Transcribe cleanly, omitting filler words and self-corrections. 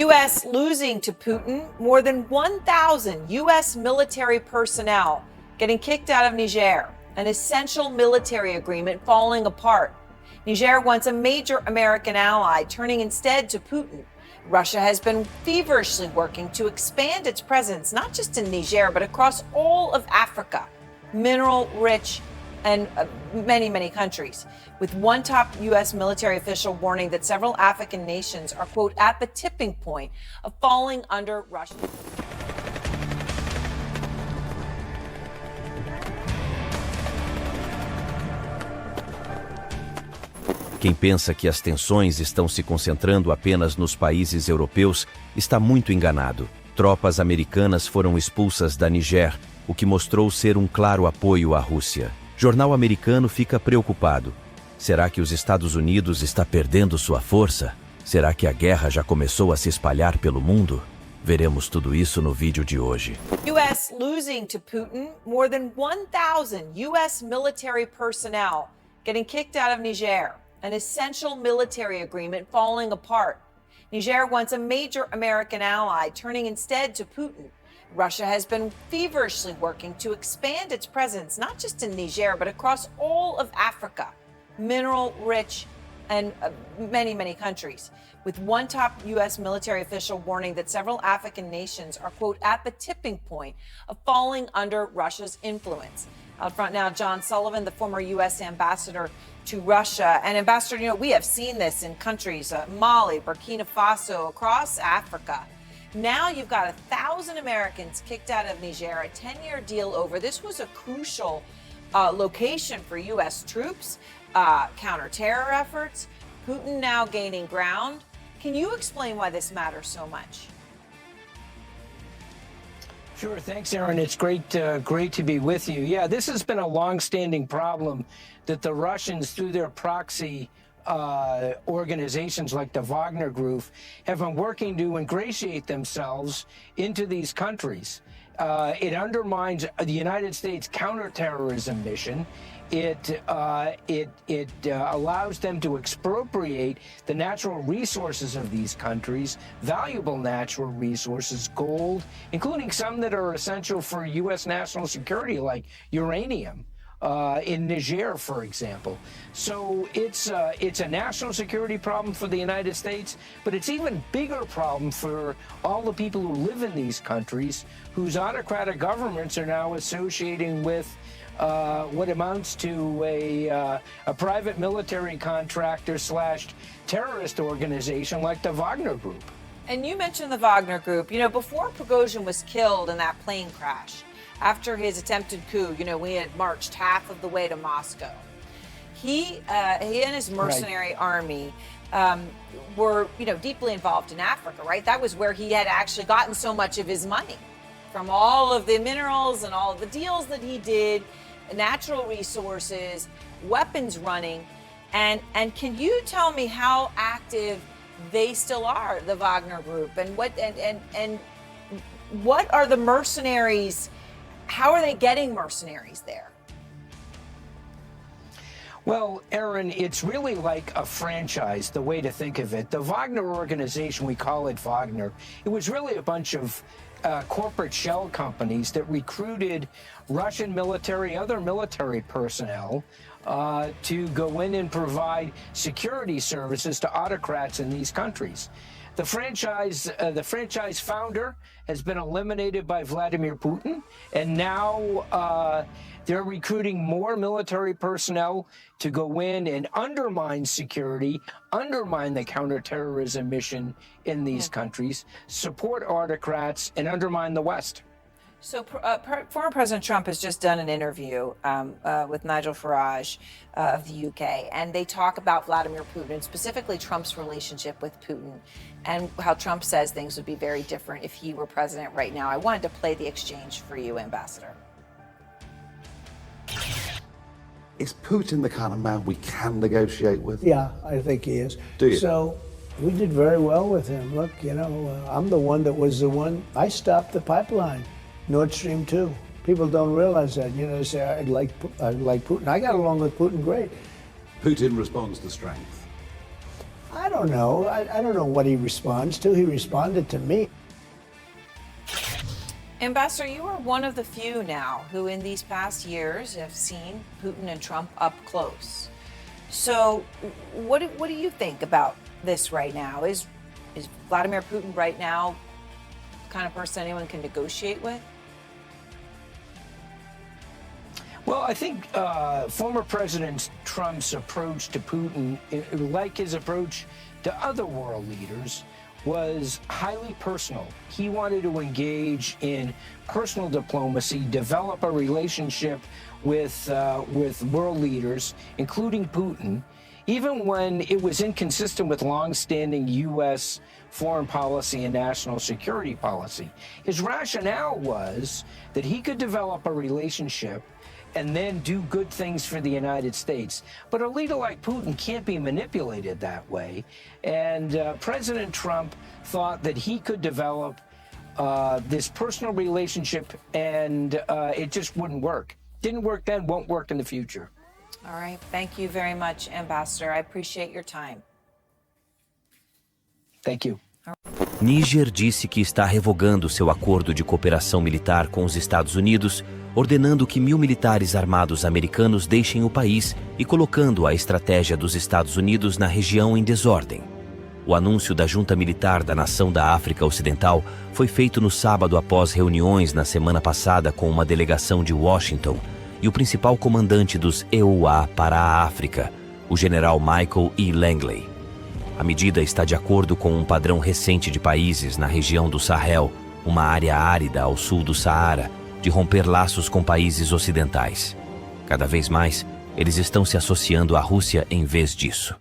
U.S. losing to Putin, more than 1,000 U.S. military personnel getting kicked out of Niger, an essential military agreement falling apart. Niger, once a major American ally, turning instead to Putin. Russia has been feverishly working to expand its presence, not just in Niger, but across all of Africa, mineral-rich and many countries, with one top U.S. military official warning that several African nations are, quote, at the tipping point of falling under Russian. Quem pensa que as tensões estão se concentrando apenas nos países europeus está muito enganado. Tropas americanas foram expulsas da Níger, o que mostrou ser um claro apoio à Rússia. Jornal americano fica preocupado. Será que os Estados Unidos está perdendo sua força? Será que a guerra já começou a se espalhar pelo mundo? Veremos tudo isso no vídeo de hoje. U.S. losing to Putin, more than 1,000 U.S. military personnel getting kicked out of Niger, an essential military agreement falling apart. Niger, once a major American ally, turning instead to Putin. Russia has been feverishly working to expand its presence, not just in Niger, but across all of Africa, mineral-rich and many countries, with one top U.S. military official warning that several African nations are, quote, at the tipping point of falling under Russia's influence. Out front now, John Sullivan, the former U.S. ambassador to Russia. And Ambassador, you know, we have seen this in countries, Mali, Burkina Faso, across Africa. Now you've got 1,000 Americans kicked out of Niger, a 10-year deal over. This was a crucial location for U.S. troops, counter-terror efforts. Putin now gaining ground. Can you explain why this matters so much? Sure. Thanks, Aaron. It's great to be with you. Yeah, this has been a long-standing problem that the Russians, through their proxy organizations like the Wagner Group, have been working to ingratiate themselves into these countries. It undermines the United States counterterrorism mission. It allows them to expropriate the natural resources of these countries, valuable natural resources, gold, including some that are essential for U.S. national security, like uranium. In Niger, for example. So it's a national security problem for the United States, but it's even bigger problem for all the people who live in these countries whose autocratic governments are now associating with what amounts to a private military contractor / terrorist organization like the Wagner Group. And you mentioned the Wagner Group. You know, before Prigozhin was killed in that plane crash, after his attempted coup, you know, we had marched half of the way to Moscow. He and his mercenary army were, you know, deeply involved in Africa, right? That was where he had actually gotten so much of his money, from all of the minerals and all of the deals that he did, natural resources, weapons running. And can you tell me how active they still are, the Wagner Group, and what are the mercenaries? How are they getting mercenaries there? Well, Aaron, it's really like a franchise, the way to think of it. The Wagner organization, we call it Wagner, it was really a bunch of corporate shell companies that recruited Russian military, other military personnel to go in and provide security services to autocrats in these countries. The franchise founder has been eliminated by Vladimir Putin, and now they're recruiting more military personnel to go in and undermine security, undermine the counterterrorism mission in these countries, support autocrats, and undermine the West. So former President Trump has just done an interview with Nigel Farage of the UK, and they talk about Vladimir Putin, specifically Trump's relationship with Putin, and how Trump says things would be very different if he were president right now. I wanted to play the exchange for you, Ambassador. Is Putin the kind of man we can negotiate with? Yeah, I think he is. Do you? So we did very well with him. Look, you know, I'm the one that was the one, I stopped the pipeline, Nord Stream 2. People don't realize that. You know, they say, I like Putin. I got along with Putin great. Putin responds to strength. I don't know. I don't know what he responds to. He responded to me. Ambassador, you are one of the few now who in these past years have seen Putin and Trump up close. So what do you think about this right now? Is Vladimir Putin right now the kind of person anyone can negotiate with? Well, I think former President Trump's approach to Putin, like his approach to other world leaders, was highly personal. He wanted to engage in personal diplomacy, develop a relationship with world leaders, including Putin, even when it was inconsistent with longstanding U.S. foreign policy and national security policy. His rationale was that he could develop a relationship and then do good things for the United States. But a leader like Putin can't be manipulated that way. And President Trump thought that he could develop this personal relationship, and it just wouldn't work. Didn't work then, won't work in the future. All right. Thank you very much, Ambassador. I appreciate your time. Thank you. Níger disse que está revogando seu acordo de cooperação militar com os Estados Unidos, ordenando que 1.000 militares armados americanos deixem o país e colocando a estratégia dos Estados Unidos na região em desordem. O anúncio da junta militar da nação da África Ocidental foi feito no sábado após reuniões na semana passada com uma delegação de Washington e o principal comandante dos EUA para a África, o general Michael E. Langley. A medida está de acordo com um padrão recente de países na região do Sahel, uma área árida ao sul do Saara, de romper laços com países ocidentais. Cada vez mais, eles estão se associando à Rússia em vez disso.